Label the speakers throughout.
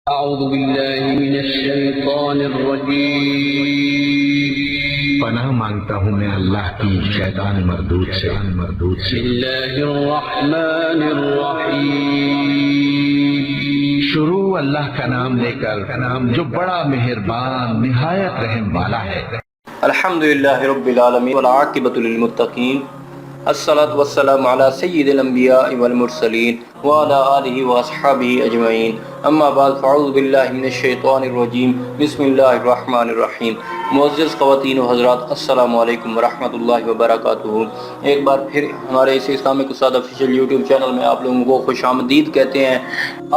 Speaker 1: اعوذ باللہ من الشیطان الرجیم،
Speaker 2: پناہ مانگتا ہوں میں اللہ کی شیطان مردود سے۔
Speaker 1: بسم اللہ الرحمن الرحیم،
Speaker 2: شروع اللہ کا نام لے کر جو بڑا مہربان نہایت رحم والا ہے۔
Speaker 3: الحمدللہ رب العالمین والعاقبۃ للمتقین، الصلاۃ والسلام علی سید الانبیاء والمرسلین وعلی آلہ واصحابہ اجمعین، اما بعد فاعوذ باللہ من الشیطان الرجیم، بسم اللہ الرحمن الرحیم۔ معزز خواتین و حضرات، السلام علیکم ورحمۃ اللہ وبرکاتہ۔ ایک بار پھر ہمارے اس اسلامک استاد آفیشیل یوٹیوب چینل میں آپ لوگوں کو خوش آمدید کہتے ہیں۔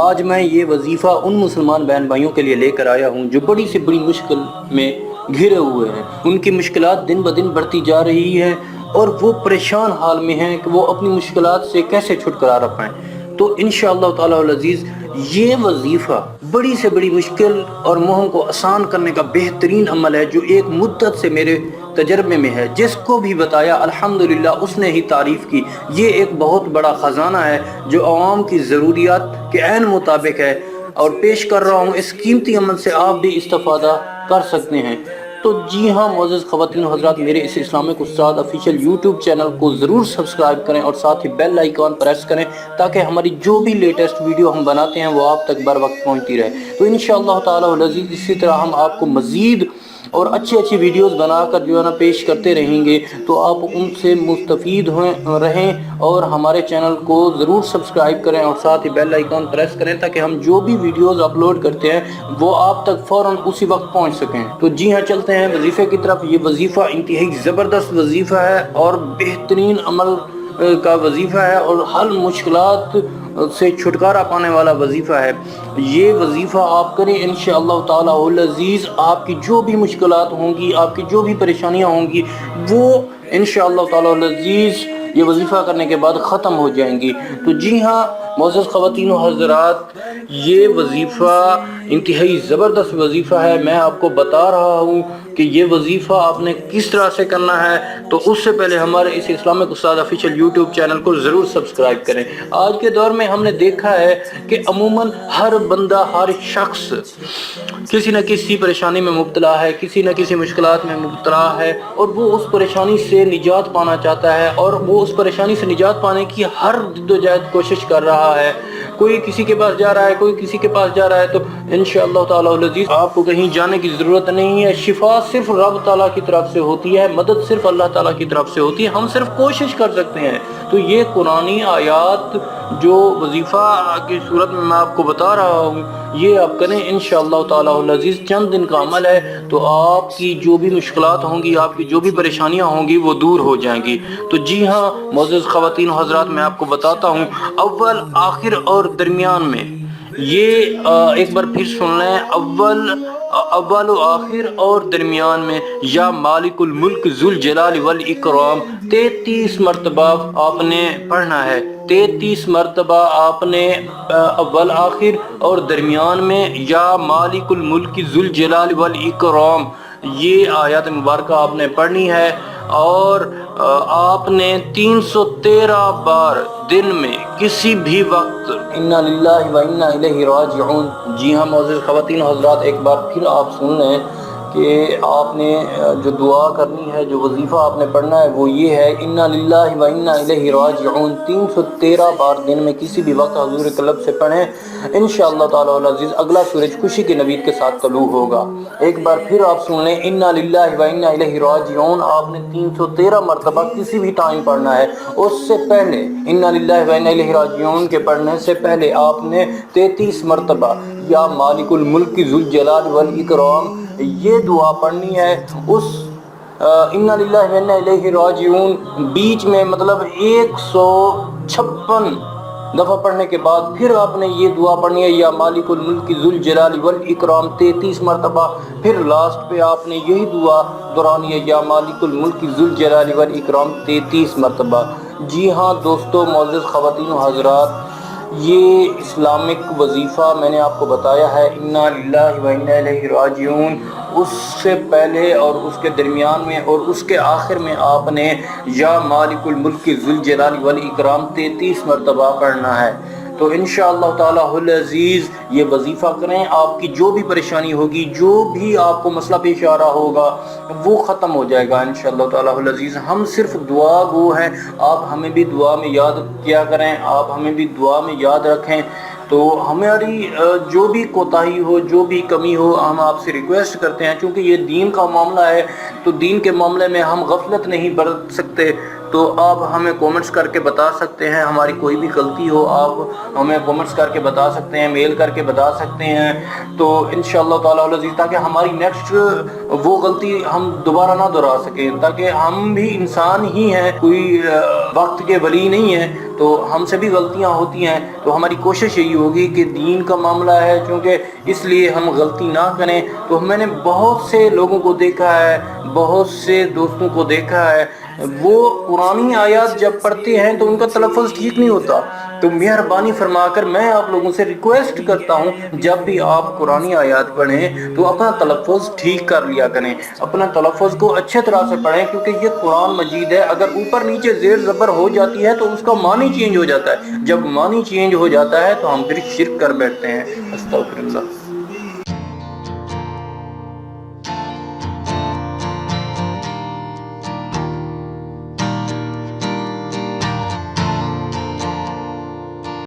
Speaker 3: آج میں یہ وظیفہ ان مسلمان بہن بھائیوں کے لیے لے کر آیا ہوں جو بڑی سے بڑی مشکل میں گھرے ہوئے ہیں، ان کی مشکلات دن بدن بڑھتی جا رہی ہے اور وہ پریشان حال میں ہیں کہ وہ اپنی مشکلات سے کیسے چھٹکارا پائیں۔ تو انشاءاللہ تعالی العزیز یہ وظیفہ بڑی سے بڑی مشکل اور مہم کو آسان کرنے کا بہترین عمل ہے جو ایک مدت سے میرے تجربے میں ہے۔ جس کو بھی بتایا الحمدللہ اس نے ہی تعریف کی۔ یہ ایک بہت بڑا خزانہ ہے جو عوام کی ضروریات کے عین مطابق ہے اور پیش کر رہا ہوں۔ اس قیمتی عمل سے آپ بھی استفادہ کر سکتے ہیں۔ تو جی ہاں معزز خواتین و حضرات، میرے اس اسلامک استاد آفیشیل یوٹیوب چینل کو ضرور سبسکرائب کریں اور ساتھ ہی بیل آئیکن پریس کریں تاکہ ہماری جو بھی لیٹسٹ ویڈیو ہم بناتے ہیں وہ آپ تک بر وقت پہنچتی رہے۔ تو انشاءاللہ تعالی العزیز اسی طرح ہم آپ کو مزید اور اچھی ویڈیوز بنا کر جو ہے نا پیش کرتے رہیں گے، تو آپ ان سے مستفید رہیں اور ہمارے چینل کو ضرور سبسکرائب کریں اور ساتھ ہی بیل آئیکن پریس کریں تاکہ ہم جو بھی ویڈیوز اپلوڈ کرتے ہیں وہ آپ تک فوراً اسی وقت پہنچ سکیں۔ تو جی ہاں چلتے ہیں وظیفے کی طرف۔ یہ وظیفہ انتہائی زبردست وظیفہ ہے اور بہترین عمل کا وظیفہ ہے اور حل مشکلات سے چھٹکارا پانے والا وظیفہ ہے۔ یہ وظیفہ آپ کریں انشاءاللہ تعالی العزیز، آپ کی جو بھی مشکلات ہوں گی، آپ کی جو بھی پریشانیاں ہوں گی، وہ انشاءاللہ تعالی العزیز یہ وظیفہ کرنے کے بعد ختم ہو جائیں گی۔ تو جی ہاں معزز خواتین و حضرات، یہ وظیفہ انتہائی زبردست وظیفہ ہے۔ میں آپ کو بتا رہا ہوں کہ یہ وظیفہ آپ نے کس طرح سے کرنا ہے، تو اس سے پہلے ہمارے اس اسلامک استاد آفیشیل یوٹیوب چینل کو ضرور سبسکرائب کریں۔ آج کے دور میں ہم نے دیکھا ہے کہ عموماً ہر بندہ، ہر شخص کسی نہ کسی پریشانی میں مبتلا ہے، کسی نہ کسی مشکلات میں مبتلا ہے اور وہ اس پریشانی سے نجات پانا چاہتا ہے اور وہ اس پریشانی سے نجات پانے کی ہر جدوجہد کوشش کر رہا ہے۔ کوئی کسی کے پاس جا رہا ہے، کوئی کسی کے پاس جا رہا ہے، تو انشاءاللہ تعالی العزیز آپ کو کہیں جانے کی ضرورت نہیں ہے۔ شفا صرف رب تعالیٰ کی طرف سے ہوتی ہے، مدد صرف اللہ تعالیٰ کی طرف سے ہوتی ہے، ہم صرف کوشش کر سکتے ہیں۔ تو یہ قرآنی آیات جو وظیفہ کی صورت میں میں آپ کو بتا رہا ہوں، یہ آپ کریں انشاءاللہ تعالی العزیز۔ چند دن کا عمل ہے تو آپ کی جو بھی مشکلات ہوں گی، آپ کی جو بھی پریشانیاں ہوں گی وہ دور ہو جائیں گی۔ تو جی ہاں معزز خواتین و حضرات، میں آپ کو بتاتا ہوں اول، آخر اور درمیان میں یہ ایک بار پھر سن لیں، اول و آخر اور درمیان میں یا مالک الملک ذوالجلال والاکرام 33 مرتبہ آپ نے پڑھنا ہے۔ 33 مرتبہ آپ نے اول، آخر اور درمیان میں یا مالک الملک ذوالجلال والاکرام یہ آیات مبارکہ آپ نے پڑھنی ہے اور آپ نے 313 بار دن میں کسی بھی وقت انا للہ و انا الیہ راجعون۔ جی ہاں معزز خواتین و حضرات، ایک بار پھر آپ سن لیں کہ آپ نے جو دعا کرنی ہے، جو وظیفہ آپ نے پڑھنا ہے وہ یہ ہے، انا للہ و انا الیہ راجعون 313 بار دن میں کسی بھی وقت حضور قلب سے پڑھیں۔ انشاءاللہ تعالی العزیز اگلا سورج خوشی کے نوید کے ساتھ طلوع ہوگا۔ ایک بار پھر آپ سن لیں، انا للہ و انا الیہ راجعون آپ نے 313 مرتبہ کسی بھی ٹائم پڑھنا ہے۔ اس سے پہلے انا للہ و انا الیہ راجعون کے پڑھنے سے پہلے آپ نے 33 مرتبہ یا مالک الملک ذوالجلال والاکرام یہ دعا پڑھنی ہے۔ اس انا للہ و انا الیہ راجعون بیچ میں مطلب 156 دفعہ پڑھنے کے بعد پھر آپ نے یہ دعا پڑھنی ہے، یا مالک الملک ذوالجلال والاکرام 33 مرتبہ، پھر لاسٹ پہ آپ نے یہی دعا دہرانی ہے، یا مالک الملک ذوالجلال والاکرام 33 مرتبہ۔ جی ہاں دوستو، معزز خواتین و حضرات، یہ اسلامک وظیفہ میں نے آپ کو بتایا ہے، انا للہ و انا الیہ راجعون اس سے پہلے اور اس کے درمیان میں اور اس کے آخر میں آپ نے یا مالک الملک ذوالجلال والاکرام 33 مرتبہ پڑھنا ہے۔ تو انشاءاللہ تعالی العزیز یہ وظیفہ کریں، آپ کی جو بھی پریشانی ہوگی، جو بھی آپ کو مسئلہ پیش آ رہا ہوگا وہ ختم ہو جائے گا انشاءاللہ تعالی العزیز۔ ہم صرف دعا گو ہیں، آپ ہمیں بھی دعا میں یاد کیا کریں، آپ ہمیں بھی دعا میں یاد رکھیں۔ تو ہماری جو بھی کوتاہی ہو، جو بھی کمی ہو، ہم آپ سے ریکویسٹ کرتے ہیں، چونکہ یہ دین کا معاملہ ہے تو دین کے معاملے میں ہم غفلت نہیں برت سکتے، تو آپ ہمیں کومنٹس کر کے بتا سکتے ہیں، ہماری کوئی بھی غلطی ہو آپ ہمیں کومنٹس کر کے بتا سکتے ہیں، میل کر کے بتا سکتے ہیں، تو انشاءاللہ تعالی العزیز تاکہ ہماری نیکسٹ وہ غلطی ہم دوبارہ نہ دہرا سکیں، تاکہ ہم بھی انسان ہی ہیں، کوئی وقت کے ولی نہیں ہیں، تو ہم سے بھی غلطیاں ہوتی ہیں، تو ہماری کوشش یہی ہوگی کہ دین کا معاملہ ہے چونکہ اس لیے ہم غلطی نہ کریں۔ تو میں نے بہت سے لوگوں کو دیکھا ہے، بہت سے دوستوں کو دیکھا ہے، وہ قرآنی آیات جب پڑھتے ہیں تو ان کا تلفظ ٹھیک نہیں ہوتا، تو مہربانی فرما کر میں آپ لوگوں سے ریکویسٹ کرتا ہوں جب بھی آپ قرآنی آیات پڑھیں تو اپنا تلفظ ٹھیک کر لیا کریں، اپنا تلفظ کو اچھے طرح سے پڑھیں، کیونکہ یہ قرآن مجید ہے، اگر اوپر نیچے زیر زبر ہو جاتی ہے تو اس کا معنی چینج ہو جاتا ہے، جب معنی چینج ہو جاتا ہے تو ہم پھر شرک کر بیٹھتے ہیں۔ استغفر اللہ۔